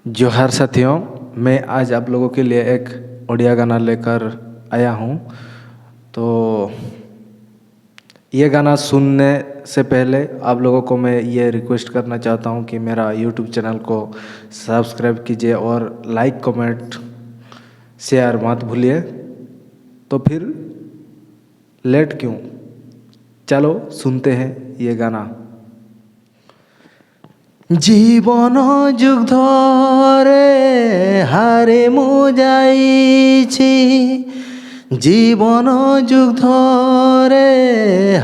जोहार साथियों, मैं आज आप लोगों के लिए एक ओडिया गाना लेकर आया हूँ। तो ये गाना सुनने से पहले आप लोगों को मैं ये रिक्वेस्ट करना चाहता हूँ कि मेरा यूट्यूब चैनल को सब्सक्राइब कीजिए और लाइक कमेंट शेयर मत भूलिए। तो फिर लेट क्यों, चलो सुनते हैं ये गाना। জীবন যুগ ধরে হারে মু যাইছি, জীবন যুগ ধরে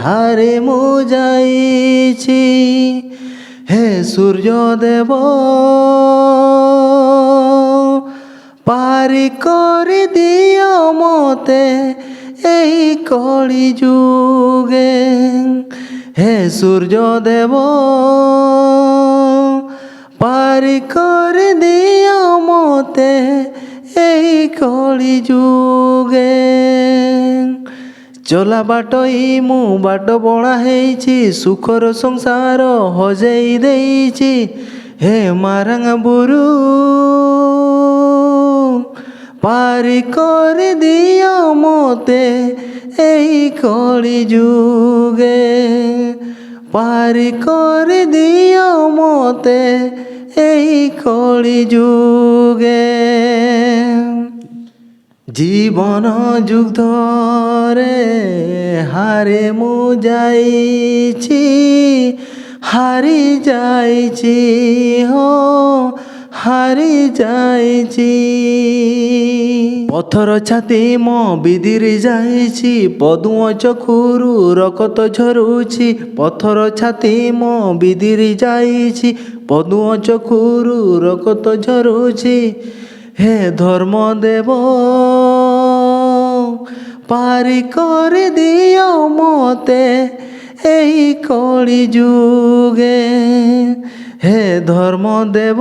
হারে মু যাইছি। হে সূর্যদেব পারি করে দিও মতে এই কলি যুগে। হে সূর্যদেব পারি করে দিও মতে এই কলি যুগে। চলা বাটই মু বাট বଣା ହେଇଛି, ସୁଖର ସଂସାର ହଜେଇ ଦେଇଛି। ହେ ମାରାଙ୍ଗା ବୁରୁ ପାରି করে দিও মতে এই কলি যুগে। পারি করে দিও মতে এই কলি যুগে। জীবন যুগ ধরে হারে মু যাইছি, হারি যাইছি, হো হারি যাইছি। পথর ছাতি ମୋ ବିଦିରି ଯାଇଛି, ପଦୁଅ ଚକ୍ଷୁରୁ ରକତ ଝରୁଛି। ପଥର ଛାତି ମୋ ବିଦିରି ଯାଇଛି, ପଦୁଅ ଚକ୍ଷୁରୁ ରକତ ଝରୁଛି। ହେ ଧର୍ମଦେବ ପାରି করে দিও মতে এই কলি যুগে। হে ধর্মদেব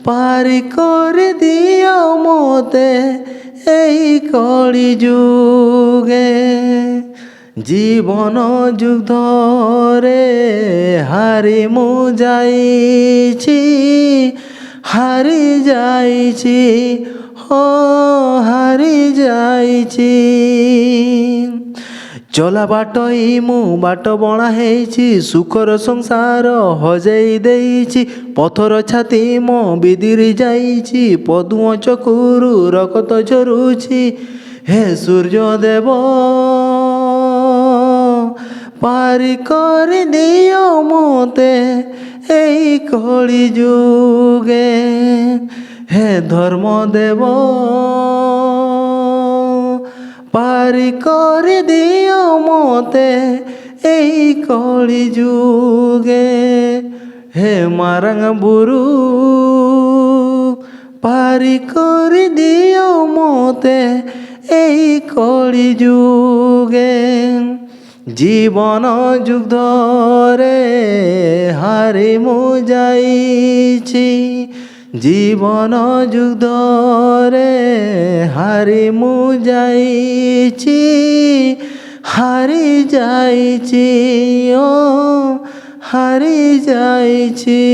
পারি করে দিও মতে এই কলি যুগে। জীবন যুগ ধরে হারি মু যাইছি, হারি যাইছি, হো হারি যাইছি। চলা বাটই মু বাট বଣା ହେଇଛି, ସୁଖର ସଂସାର ହଜେଇ ଦେଇଛି। ପଥର ଛାତି ମୋ ବିଦିରି ଯାଇଛି, ପଦୁଅ ଚକ୍ଷୁରୁ ରକତ ଝରୁଛି। ହେ ସୂର୍ଯ୍ୟଦେବ ପାରି করে দিও মতে এই কলি যুগে। হে ধর্মদেব পারি করে দিও মতে এই কলি যুগে। হে মারাঙ্গা বুরু পারি করে দিও মতে এই কলি যুগে। জীবন যুগ ধরে হারি মু যাইছি, জীবন যুগ ধরে হারি মু যাইছি, হারি যাইছি, ও হারি যাইছি।